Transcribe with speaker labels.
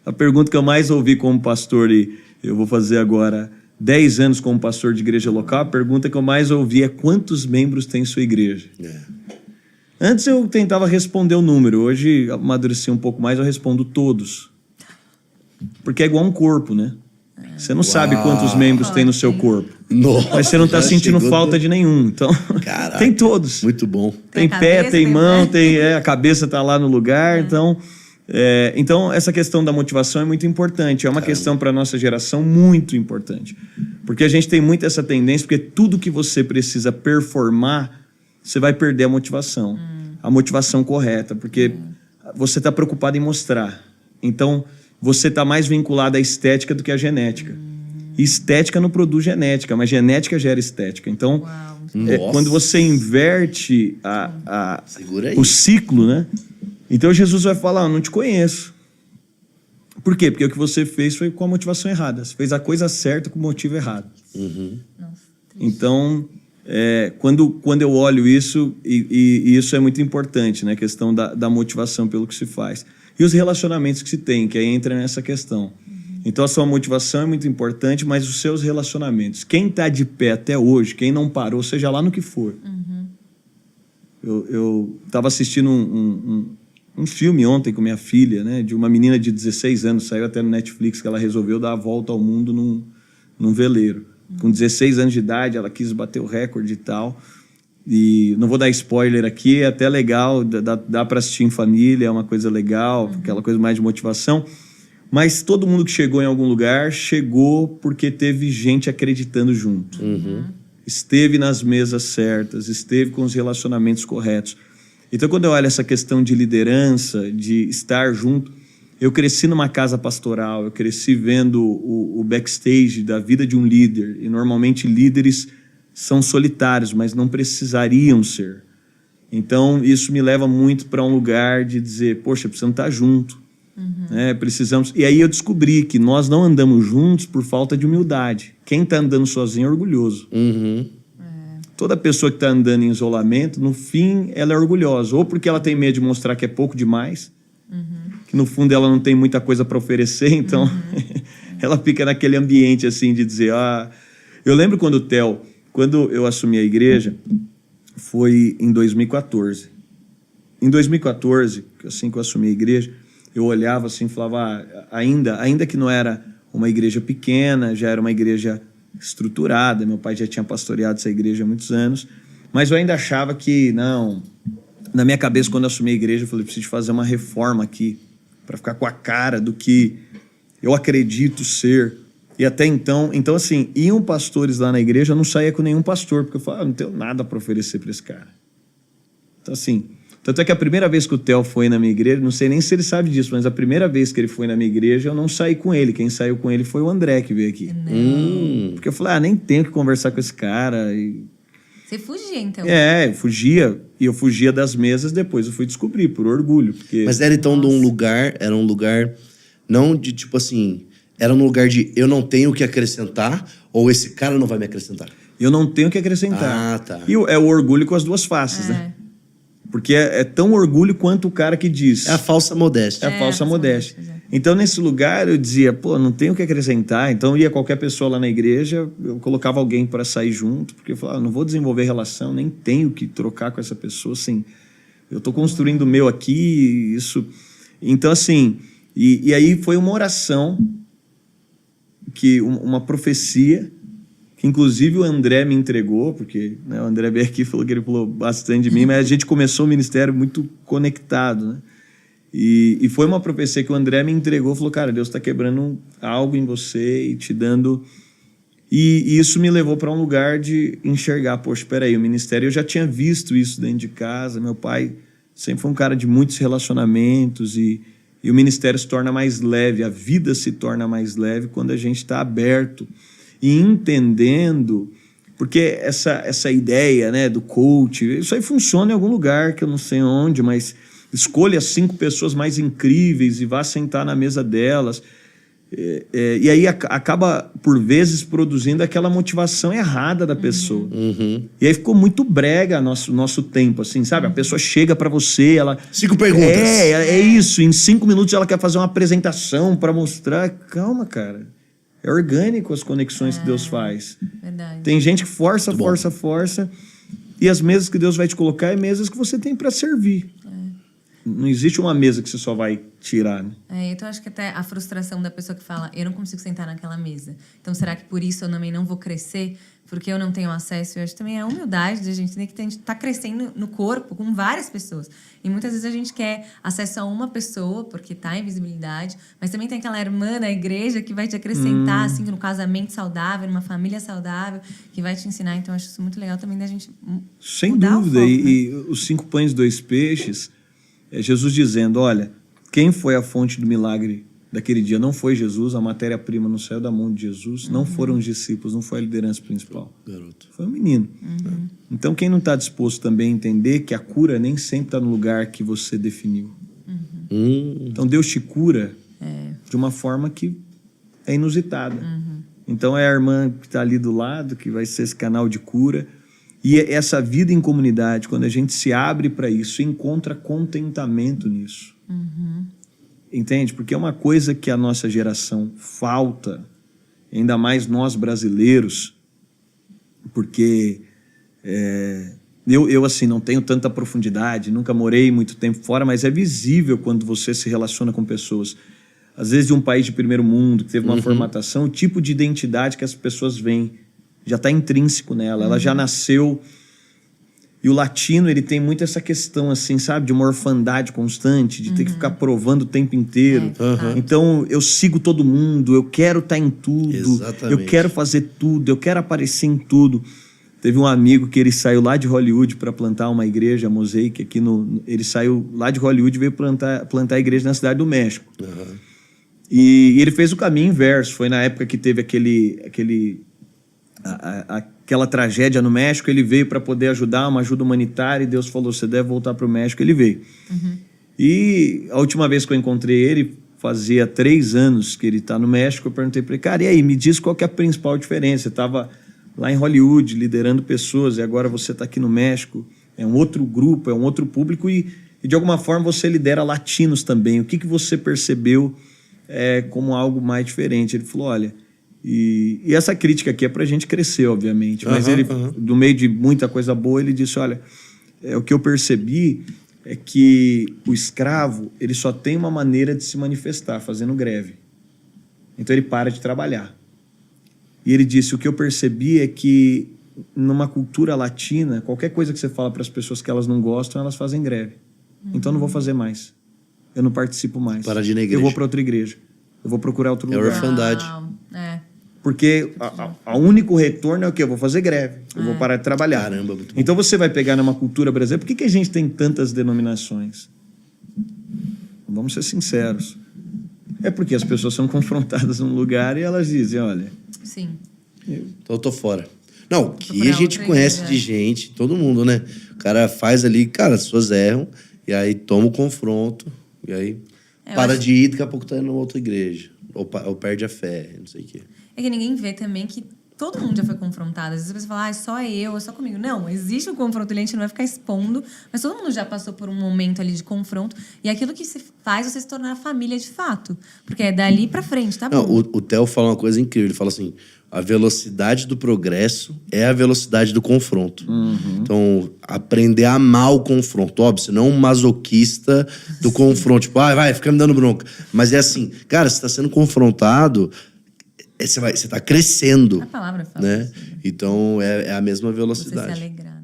Speaker 1: A pergunta que eu mais ouvi como pastor, e eu vou fazer agora 10 anos como pastor de igreja local, a pergunta que eu mais ouvi é: quantos membros tem sua igreja? Antes eu tentava responder o número, hoje amadureci um pouco mais, eu respondo todos. Porque é igual um corpo, né? Você não sabe quantos membros tem no seu corpo.
Speaker 2: Nossa,
Speaker 1: mas você não está sentindo falta de nenhum. Então,
Speaker 2: caraca,
Speaker 1: tem todos.
Speaker 2: Muito bom.
Speaker 1: Tem pé, tem mão, a cabeça está lá no lugar. Então, essa questão da motivação é muito importante. É uma questão para a nossa geração muito importante. Porque a gente tem muito essa tendência, porque tudo que você precisa performar, você vai perder a motivação. A motivação correta, porque você está preocupado em mostrar. Então, você está mais vinculado à estética do que à genética. E estética não produz genética, mas genética gera estética. Então, quando você inverte o ciclo, né? Então Jesus vai falar: eu não te conheço. Por quê? Porque o que você fez foi com a motivação errada. Você fez a coisa certa com o motivo errado. Então, quando eu olho isso, e isso é muito importante, né? A questão da motivação pelo que se faz. E os relacionamentos que se tem, que aí entra nessa questão. Então, a sua motivação é muito importante, mas os seus relacionamentos. Quem está de pé até hoje, quem não parou, seja lá no que for. Eu estava assistindo um filme ontem com minha filha, né, de uma menina de 16 anos, saiu até no Netflix, que ela resolveu dar a volta ao mundo num veleiro. Com 16 anos de idade, ela quis bater o recorde e tal. E não vou dar spoiler aqui, é até legal, dá para assistir em família, é uma coisa legal, aquela coisa mais de motivação. Mas todo mundo que chegou em algum lugar, chegou porque teve gente acreditando junto. Esteve nas mesas certas, esteve com os relacionamentos corretos. Então, quando eu olho essa questão de liderança, de estar junto, eu cresci numa casa pastoral, eu cresci vendo o backstage da vida de um líder. E normalmente líderes são solitários, mas não precisariam ser. Então, isso me leva muito para um lugar de dizer: poxa, precisamos estar junto. Precisamos. E aí eu descobri que nós não andamos juntos por falta de humildade. Quem está andando sozinho é orgulhoso. Toda pessoa que está andando em isolamento, no fim, ela é orgulhosa. Ou porque ela tem medo de mostrar que é pouco demais, que no fundo ela não tem muita coisa para oferecer, então ela fica naquele ambiente assim de dizer... Eu lembro quando eu assumi a igreja, foi em 2014. Em 2014, assim que eu assumi a igreja, eu olhava assim e falava: ainda que não era uma igreja pequena, já era uma igreja estruturada, meu pai já tinha pastoreado essa igreja há muitos anos, mas eu ainda achava que, não... Na minha cabeça, quando eu assumi a igreja, eu falei: preciso fazer uma reforma aqui, para ficar com a cara do que eu acredito ser. E até então, assim, iam pastores lá na igreja, eu não saía com nenhum pastor, porque eu falava: não tenho nada para oferecer para esse cara. Então, assim... Tanto é que a primeira vez que o Theo foi na minha igreja, não sei nem se ele sabe disso, mas a primeira vez que ele foi na minha igreja, eu não saí com ele. Quem saiu com ele foi o André, que veio aqui. Porque eu falei: nem tenho que conversar com esse cara.
Speaker 3: Você fugia, então?
Speaker 1: Eu fugia. E eu fugia das mesas, depois eu fui descobrir, por orgulho. Porque...
Speaker 2: Mas era então de um lugar, não de tipo assim, era um lugar de eu não tenho o que acrescentar, ou esse cara não vai me acrescentar?
Speaker 1: Eu não tenho o que acrescentar.
Speaker 2: Tá.
Speaker 1: E é o orgulho com as duas faces, né? Porque é tão orgulho quanto o cara que diz.
Speaker 2: É a falsa modéstia.
Speaker 1: É a falsa modéstia. Então, nesse lugar, eu dizia: não tenho o que acrescentar. Então, ia qualquer pessoa lá na igreja, eu colocava alguém para sair junto, porque eu falava: não vou desenvolver relação, nem tenho que trocar com essa pessoa, assim. Eu estou construindo o meu aqui, isso... Então, assim... E aí foi uma oração, uma profecia, que inclusive o André me entregou, porque, né, o André veio aqui e falou que ele falou bastante de mim, mas a gente começou o ministério muito conectado, né? E foi uma profecia que o André me entregou, falou: cara, Deus está quebrando algo em você e te dando... E isso me levou para um lugar de enxergar: poxa, espera aí, o ministério... Eu já tinha visto isso dentro de casa, meu pai sempre foi um cara de muitos relacionamentos e o ministério se torna mais leve, a vida se torna mais leve quando a gente está aberto e entendendo, porque essa ideia, né, do coach, isso aí funciona em algum lugar que eu não sei onde, mas escolha 5 pessoas mais incríveis e vá sentar na mesa delas. E aí acaba, por vezes, produzindo aquela motivação errada da pessoa. E aí ficou muito brega nosso tempo, assim, sabe? A pessoa chega pra você, ela...
Speaker 2: 5 perguntas.
Speaker 1: É isso. Em 5 minutos ela quer fazer uma apresentação pra mostrar. Calma, cara. É orgânico as conexões que Deus faz.
Speaker 3: Verdade.
Speaker 1: Tem gente que força. E as mesas que Deus vai te colocar é mesas que você tem pra servir. Não existe uma mesa que você só vai tirar, né?
Speaker 3: Então acho que até a frustração da pessoa que fala, eu não consigo sentar naquela mesa. Então será que por isso eu também não vou crescer? Porque eu não tenho acesso? Eu acho que também é a humildade da gente entender que a gente tá crescendo no corpo com várias pessoas. E muitas vezes a gente quer acesso a uma pessoa, porque tá em visibilidade, mas também tem aquela irmã da igreja que vai te acrescentar, assim, no casamento saudável, numa família saudável, que vai te ensinar. Então eu acho isso muito legal também da gente
Speaker 1: Sem
Speaker 3: mudar
Speaker 1: dúvida.
Speaker 3: o foco,
Speaker 1: E os 5 pães e 2 peixes, é Jesus dizendo, olha, quem foi a fonte do milagre daquele dia? Não foi Jesus, a matéria-prima não saiu da mão de Jesus, não foram os discípulos, não foi a liderança principal.
Speaker 2: Garoto.
Speaker 1: Foi um menino. Então, quem não está disposto também a entender que a cura nem sempre está no lugar que você definiu. Então, Deus te cura de uma forma que é inusitada. Então, é a irmã que está ali do lado, que vai ser esse canal de cura. E essa vida em comunidade, quando a gente se abre para isso, encontra contentamento nisso. Entende? Porque é uma coisa que a nossa geração falta, ainda mais nós brasileiros, porque eu assim, não tenho tanta profundidade, nunca morei muito tempo fora, mas é visível quando você se relaciona com pessoas, às vezes de um país de primeiro mundo, que teve uma formatação, o tipo de identidade que as pessoas veem já está intrínseco nela, ela já nasceu. E o latino, ele tem muito essa questão, assim, sabe? De uma orfandade constante, de ter que ficar provando o tempo inteiro. Então, eu sigo todo mundo, eu quero estar em tudo.
Speaker 2: Exatamente.
Speaker 1: Eu quero fazer tudo, eu quero aparecer em tudo. Teve um amigo que ele saiu lá de Hollywood para plantar uma igreja, a Mosaic, aqui ele saiu lá de Hollywood e veio plantar a igreja na cidade do México. E ele fez o caminho inverso. Foi na época que teve aquela tragédia no México, ele veio para poder ajudar, uma ajuda humanitária, e Deus falou, você deve voltar para o México, ele veio. E a última vez que eu encontrei ele, fazia 3 anos que ele está no México, eu perguntei para ele, cara, e aí, me diz qual que é a principal diferença? Você estava lá em Hollywood, liderando pessoas, e agora você está aqui no México, é um outro grupo, é um outro público, e de alguma forma você lidera latinos também. O que você percebeu como algo mais diferente? Ele falou, olha... E essa crítica aqui é para a gente crescer, obviamente. Mas ele, no meio de muita coisa boa, ele disse, olha, o que eu percebi é que o escravo, ele só tem uma maneira de se manifestar, fazendo greve. Então ele para de trabalhar. E ele disse, o que eu percebi é que numa cultura latina, qualquer coisa que você fala para as pessoas que elas não gostam, elas fazem greve. Então eu não vou fazer mais. Eu não participo mais.
Speaker 2: Para de ir na igreja.
Speaker 1: Eu vou para outra igreja. Eu vou procurar outro lugar.
Speaker 2: É orfandade.
Speaker 1: Porque o único retorno é o quê? Eu vou fazer greve, eu vou parar de trabalhar.
Speaker 2: Caramba, muito bom.
Speaker 1: Então você vai pegar numa cultura brasileira, por que a gente tem tantas denominações? Vamos ser sinceros. É porque as pessoas são confrontadas num lugar e elas dizem, olha...
Speaker 3: Sim.
Speaker 2: Então eu tô fora. Não, que a gente conhece de gente, todo mundo, né? O cara faz ali, cara, as pessoas erram, e aí toma o confronto, e aí para de ir, daqui a pouco tá indo numa outra igreja. Ou perde a fé, não sei o quê.
Speaker 3: É que ninguém vê também que todo mundo já foi confrontado. Às vezes você fala, é só eu, é só comigo. Não, existe o confronto, a gente não vai ficar expondo, mas todo mundo já passou por um momento ali de confronto. E aquilo que se faz você se tornar família de fato. Porque é dali pra frente, tá bom?
Speaker 2: O Theo fala uma coisa incrível. Ele fala assim, a velocidade do progresso é a velocidade do confronto. Então, aprender a amar o confronto. Óbvio, você não é um masoquista do confronto. Tipo, vai, fica me dando bronca. Mas é assim, cara, você tá sendo confrontado... Você tá crescendo.
Speaker 3: A palavra fala
Speaker 2: né?
Speaker 3: isso, né?
Speaker 2: Então, é a mesma velocidade.
Speaker 3: Você se alegrar.